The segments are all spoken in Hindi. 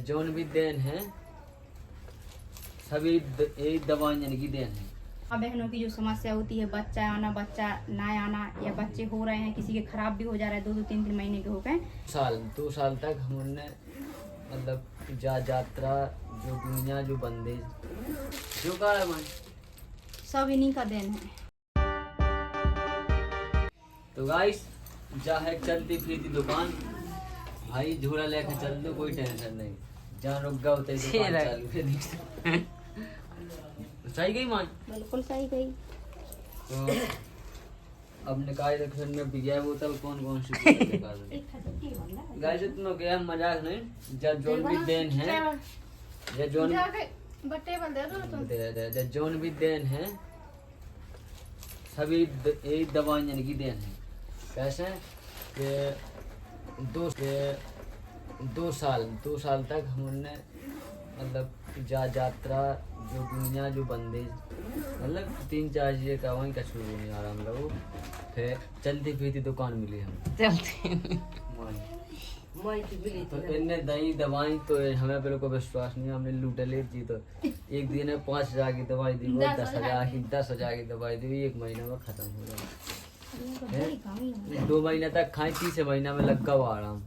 जौन भी देन है सभी यही दवाइयाँ की देन है। माँ बहनों की जो समस्या होती है, बच्चा आना बच्चा ना आना, या बच्चे हो रहे हैं किसी के खराब भी हो जा रहा है, 2-2 3-3 महीने के हो गए, 2 साल तक हमने मतलब यात्रा जो दुनिया जो बंदेज जो का सब इन्हीं का देन है। तो गाइस जहाँ चलती फिरती दुकान भाई झोला लेकर चल दो, कोई टेंशन नहीं, जहाँ रुक गया उतरी दुकान चालू है। सही गई माँ? बिल्कुल सही गई। तो अब निकाल रखे में बिगया बोतल कौन कौन सी निकाल गाइस इतना गया मजाक नहीं। जब जोन भी देन है या जोन जोन भी देन है सभी यही दवाइयाँ की देन है। कैसे कि 2 साल तक हमने मतलब यात्रा जो दुनिया जो बंदेज मतलब 3-4 चीजें का वहीं कछू नहीं आ रहा हम लोग। फिर चलती फिरती दुकान मिली हम तो इनने दही दवाई तो हमें बिल्कुल को विश्वास नहीं, हमने लूटे ले जी। तो एक दिन में 5,000 की दवाई दी, वो 10,000 की दवाई दी, 1 महीना में खत्म हो गया। 2 महीने तक खाई, 3 महीना में लग गया आराम।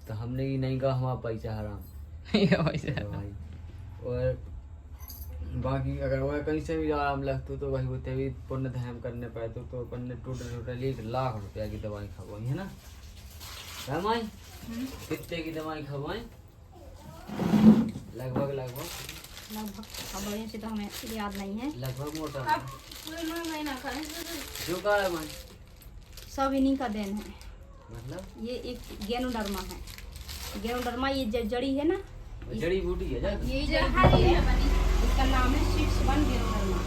तो हमने ये नहीं कहा हमारा पैसा हराम और बाकी अगर वह कहीं से भी आराम लगता तो वही होते भी पुण्य धर्म करने पाए तो पन्ने टोटल 1 लाख रुपया की दवाई खवाई है ना माई? कितने की दवाई खवाई? लगभग से तो हमें याद नहीं है, लगभग मोटा जो का है माई? सब इन्हीं का देन है। मतलब ये एक गेनोडर्मा है। गेनोडर्मा ये जड़ी है ना, जड़ी बूटी है ये जड़ी है, इसका नाम है 6-1 गेनोडर्मा।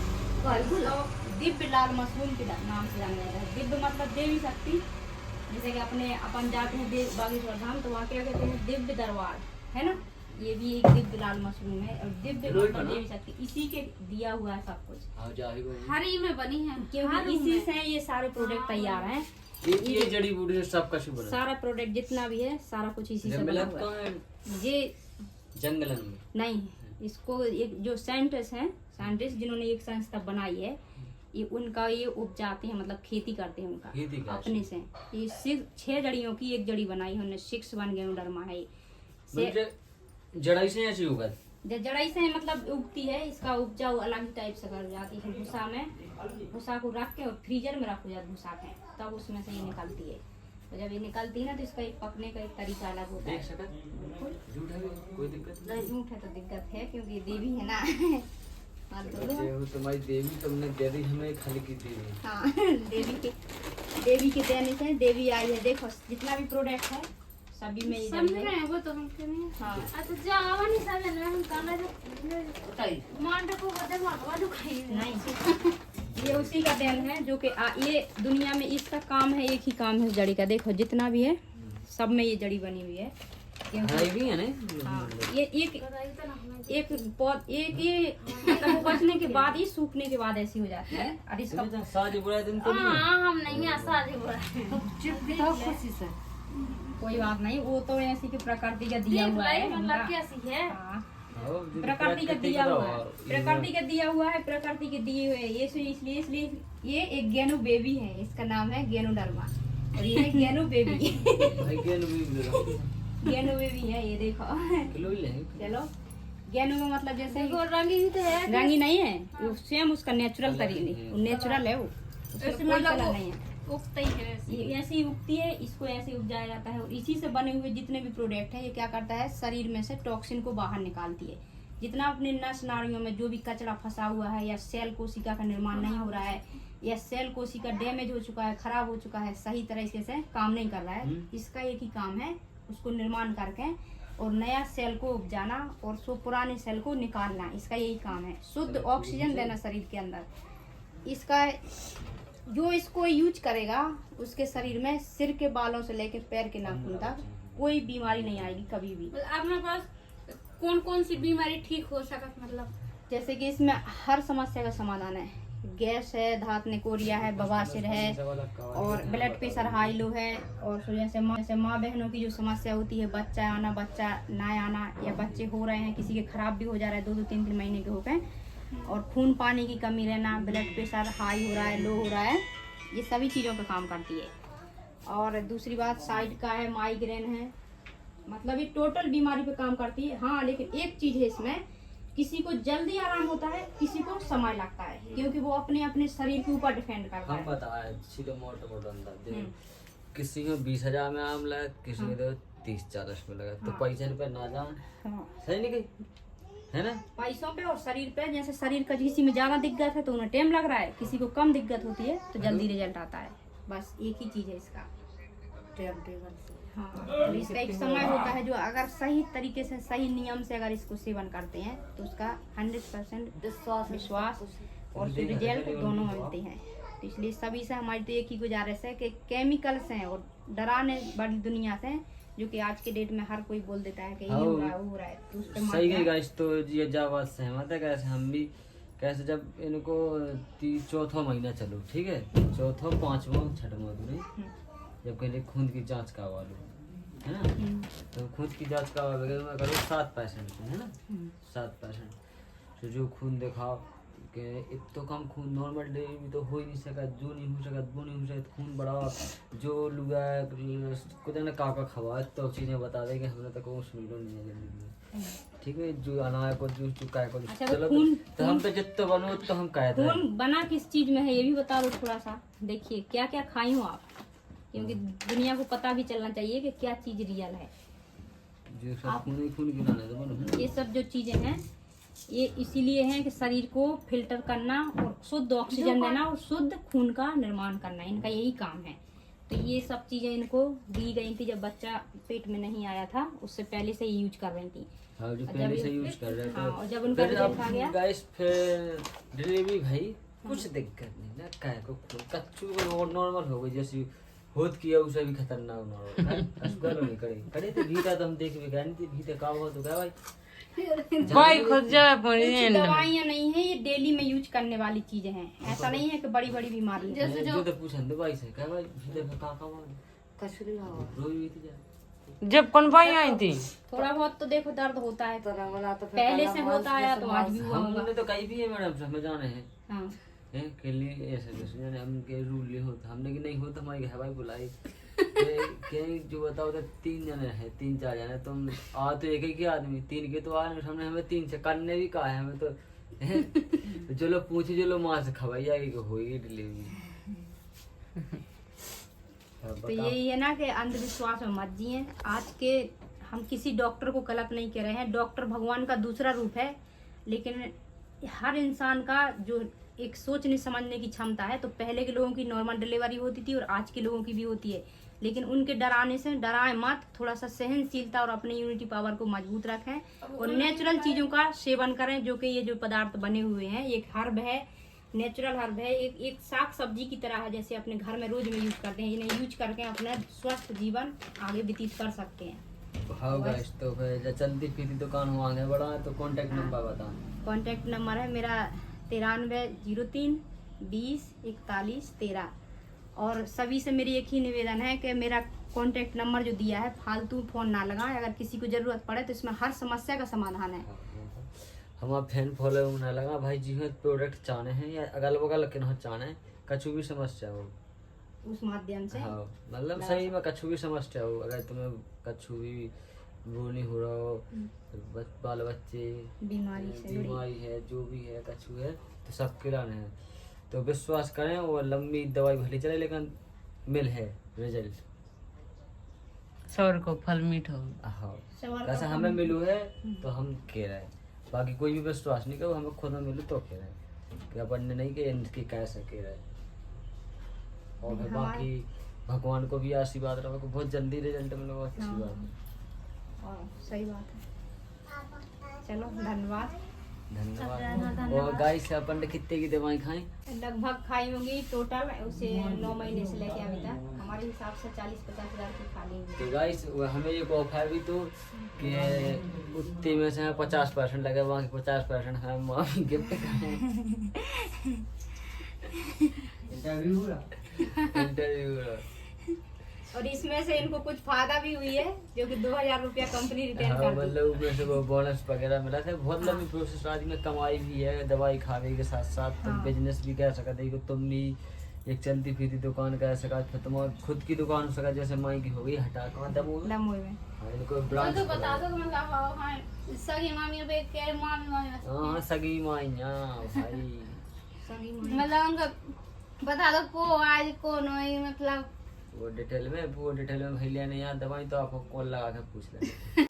दिव्य लाल मशरूम के नाम से जाना जाता है। दिव्य मतलब देवी शक्ति। जैसे कि अपन जाते हैं बागेश्वर धाम तो वहाँ क्या कहते हैं, दिव्य दरबार है ना, ये भी एक दिव्य लाल मशरूम है। और दिव्य मतलब देवी शक्ति, इसी के दिया हुआ है सब कुछ, हरी में बनी है, क्योंकि इसी से ये सारे प्रोडक्ट तैयार हैं। ये जड़ी बूटी से सब कुछ बना, सारा प्रोडक्ट जितना भी है सारा कुछ इसी से बना हुआ है। ये जंगलन में नहीं, इसको एक जो साइंटिस्ट जिन्होंने एक संस्था बनाई है, ये उनका ये उपजाते हैं, मतलब खेती करते हैं उनका अपने से। ये 6 जड़ियों की एक जड़ी बनाई है उन्होंने, 6-1 गेनोडर्मा है। जड़ाई से ऐसी होगा, जड़ाई से मतलब उगती है, इसका उपजाऊ अलग ही टाइप से कर जाती है। भूसा में भूसा को रख के और फ्रीजर में रखो जाए भूसा के, तब उसमें से ये निकलती है। तो जब ये निकलती है ना तो इसका एक पकने का एक तरीका अलग होता है। झूठ है कोई दिक्कत नहीं? झूठ है तो दिक्कत है, क्योंकि देवी है ना। तुम्हारी देवी तुमने दे दी हमें खाली की देवी। हाँ देवी के देने से देवी आई है। देखो जितना भी प्रोडक्ट है सभी में समझ रहे हैं वो तो हम नहीं। हाँ अच्छा जावा नहीं समझ रहे हम काना जो मांडा को बदल मारवा दो खाई नहीं। ये उसी का देन है जो कि ये दुनिया में इसका काम है, एक ही काम है जड़ी का। देखो जितना भी है सब में ये जड़ी बनी हुई है। भी है ना? हाँ ये एक पौध एक ये मतलब बचने के बाद ही सूखने के बाद ऐसी हो जाती है। और इसका शादी बुरा दिन तो नहीं हाँ हम नहीं है शादी बुरा खुशी से कोई बात नहीं, वो तो ऐसी की प्रकृति का दिया हुआ है। मतलब कैसी है? प्रकृति का दिया हुआ है, प्रकृति का दिया हुआ है, प्रकृति के दिए हुए। ये इसलिए ये एक गेनो बेबी है, इसका नाम है गेनोडर्मा और ये है गेनो बेबी। गेनो बेबी है ये, देखो चलो। गेनो में मतलब जैसे रंगी तो है, रंगी नहीं है, वो सेम उसका नेचुरल तरीके, नेचुरल है वो, उसमें कोई कलर नहीं है। उगती है ये ऐसे ही उगती है, इसको ऐसे उपजाया जाता है। और इसी से बने हुए जितने भी प्रोडक्ट है ये क्या करता है, शरीर में से टॉक्सिन को बाहर निकालती है। जितना अपने नस नाड़ियों में जो भी कचरा फंसा हुआ है, या सेल कोशिका का निर्माण नहीं हो रहा है, या सेल कोशिका डैमेज हो चुका है, खराब हो चुका है, सही तरीके से काम नहीं कर रहा है, इसका एक ही काम है उसको निर्माण करके और नया सेल को उपजाना और सो पुराने सेल को निकालना। इसका यही काम है, शुद्ध ऑक्सीजन देना शरीर के अंदर। इसका जो इसको यूज करेगा उसके शरीर में सिर के बालों से लेकर पैर के नाखून तक कोई बीमारी नहीं आएगी कभी भी। अपने पास कौन कौन सी बीमारी ठीक हो सकत, मतलब जैसे कि इसमें हर समस्या का समाधान है। गैस है, धात निकोरिया है, बवासीर है और ब्लड प्रेशर हाई लो है। और जैसे माँ बहनों की जो समस्या होती है, बच्चा आना बच्चा ना आना, या बच्चे हो रहे हैं किसी के खराब भी हो जा रहा है 2-2 3-3 महीने के हो गए, और खून पानी की कमी रहना, ब्लड प्रेशर हाई हो रहा है, लो हो रहा है, ये सभी चीज़ों पे काम करती है। और दूसरी बात साइड का है, माइग्रेन है, मतलब ये टोटल बीमारी पे काम करती है। हाँ लेकिन एक चीज़ है इसमें, किसी को जल्दी आराम होता है, किसी को समय लगता है, क्योंकि वो अपने अपने शरीर के ऊपर डिपेंड करता हम है। पता है सीधे मोटा अंदर किसी को 20,000 में आराम लगा, किसी को तो 30-40 में लगा, तो पैसे पे ना जाए, सही नहीं कही है ना, पैसों पे और शरीर पे। जैसे शरीर का किसी में ज्यादा दिक्कत है तो उन्हें टाइम लग रहा है, किसी को कम दिक्कत होती है तो जल्दी रिजल्ट आता है। बस एक ही चीज है इसका, हाँ। तो इसका एक समय होता है जो अगर सही तरीके से सही नियम से अगर इसको सेवन करते हैं तो उसका 100% विश्वास और रिजल्ट दोनों मिलते हैं। तो इसलिए सभी से हमारी तो एक ही गुजारिश है कि केमिकल्स हैं और डराने वाली दुनिया से, जो कि आज के डेट में हर कोई बोल देता है कि ये हो रहा है वो हो रहा है, तो उस पे मत सही है जाएं। गाइस। तो ये जा बात सहमत है। कैसे हम भी कैसे जब इनको 4था महीना चलो, ठीक है, 4, 5वां 6वां दूरी, जब कहले खून की जांच करवा लो, है ना, तो खून की जांच करवा वगैरह करो 7% है ना, 7%। तो जो खून दिखाओ कि इतना कम खून नॉर्मल डिलीवरी तो हो ही नहीं सका, जो नहीं हो सका वो नहीं हो सका, खून बढ़ाओ, जो लुगा कुछ ना काका खवा तो चीज़ें बता देंगे, हमने तक उस मिलो नहीं है जिंदगी में, ठीक है, जो अनाज को जो चुका को अच्छा, चलो तो हम तो जितना बनो तो हम कहते हैं। खून बना किस चीज में है ये भी बता दो थोड़ा सा। देखिए क्या क्या खाई हो आप, क्योंकि दुनिया को पता भी चलना चाहिए कि क्या चीज रियल है। जो सब खून ही खून गिराना तो बनो। ये सब जो चीजें हैं ये इसीलिए हैं कि शरीर को फिल्टर करना और शुद्ध ऑक्सीजन देना और शुद्ध खून का निर्माण करना, इनका यही काम है। तो ये सब चीजें इनको दी गई थी जब बच्चा पेट में नहीं आया था, उससे पहले से यूज कर रही थी। हाँ, जो पहले से यूज कर रहे थे। हाँ, और जब उनका रिजल्ट आ गया गाइस फिर डिलीवरी भाई कुछ दिक्कत नहीं ना, काय को कच्चू को नॉर्मल हो गई, जैसे होत किया उसे भी खतरनाक नॉर्मल है, अस्पताल में करे तो भीता तो हम देख भी गए नहीं, भीते का हो तो क्या भाई खुद जाए कुछ दवाइयाँ नहीं है, ये डेली में यूज करने वाली चीजें हैं। ऐसा नहीं है कि बड़ी बड़ी बीमारी है। जो तो पूछन दो भाई से क्या भाई भीते का कसूरी लाओ। रोई हुई थी जा जब कौन भाई आई थी, थोड़ा बहुत तो देखो दर्द होता है, तो रंगला तो पहले से होता आया तो आज भी हुआ होगा। हमने तो कहीं भी है मैडम समझ जाने हैं हाँ हैं के लिए ऐसे जैसे जाने हम के रूल नहीं होता, हमने कि नहीं होता हमारी घर भाई बुलाई के जो बताओ तो 3 जने हैं 3-4 जने, तुम आ तो एक ही आदमी, 3 के तो आ रहे हमने, हमें 3 से करने भी कहा है हमें तो तो जो लोग पूछे जो लोग माँ से खवाई आएगी कि होगी डिलीवरी। तो यही है ना कि अंधविश्वास में मत जिए। आज के हम किसी डॉक्टर को गलत नहीं कह रहे हैं, डॉक्टर भगवान का दूसरा रूप है, लेकिन हर इंसान का जो एक सोचने समझने की क्षमता है, तो पहले के लोगों की नॉर्मल डिलीवरी होती थी और आज के लोगों की भी होती है, लेकिन उनके डराने से डराए मत, थोड़ा सा सहनशीलता और अपनी इम्यूनिटी पावर को मजबूत रखें और नेचुरल चीज़ों का सेवन करें। जो कि ये जो पदार्थ बने हुए हैं, एक हर्ब है, नेचुरल हर्ब है, एक साग सब्जी की तरह है, जैसे अपने घर में रोज में यूज करते हैं, इन्हें यूज करके अपना स्वस्थ जीवन आगे व्यतीत कर सकते हैं। हाँ गाइस, तो फिर चलती फिरती दुकान हो आगे बढ़ा है तो कांटेक्ट नंबर बता। कांटेक्ट नंबर है मेरा 9303 20 41 13। और सभी से मेरी एक ही निवेदन है कि मेरा कांटेक्ट नंबर जो दिया है फालतू फोन ना लगाएं, अगर किसी को जरूरत पड़े तो इसमें हर समस्या का समाधान है। हम फैन फॉलो ना लगा भाई जी प्रोडक्ट चाहने हैं या अगल बगल के ना चाहने, कछु भी समस्या हो उस माध्यम से, हाँ मतलब सही में कछु भी समस्या हो, अगर तुम्हें कछु भी वो नहीं हो रहा हो, बाल बच्चे बीमारी है जो भी है कछु है तो सब किराने हैं, तो विश्वास करें और लंबी दवाई भली चले लेकिन मिल है रिजल्ट, सौर को फल मीठ हो। हाँ कैसा हमें मिलू है तो हम कह रहे हैं, बाकी कोई भी विश्वास नहीं करो, हमें खुद में मिलू तो कह रहे हैं कि अपन ने नहीं कि इनकी कैसे कह रहे हैं। और फिर बाकी भगवान को भी आशीर्वाद रहो को बहुत जल्दी रिजल्ट मिलेगा, अच्छी बात है। और सही बात है। चलो धन्यवाद। और गाइस अपन ने कितने की दवाई खाई? लगभग खाई होंगी टोटल उसे 9 महीने से लेके अभी तक हमारे हिसाब से 40-50 हज़ार की खा ली। तो गाइस हमें एक ऑफर भी तो कि उतने में से 50% लगे, बाकी 50% हम गिफ्ट करें। इंटरव्यू हुआ। और इसमें से इनको कुछ फायदा भी हुई है, जो कि 2000 रुपया कंपनी रिटर्न हाँ, कर दी। मतलब उसमें से वो बोनस वगैरह मिला था। बहुत लंबी प्रोसेस आज में कमाई भी है, दवाई खावे के साथ साथ तुम हाँ। बिजनेस भी कर सकते हो। तुम भी एक चलती फिरती दुकान कर सका, फिर तुम खुद की दुकान हो सका, जैसे माई की हो गई हटा कहाँ दमोह में। दमोह में। हाँ, इनको वो ब्रांच तो बता दो मतलब हाँ सगी मामी पे के मामी हाँ सगी माइया भाई। सगी माई। मतलब उनका बता दो को आज कौन हो मतलब वो डिटेल में भैया नहीं यार दवाई तो आपको कॉल लगा के पूछ लें।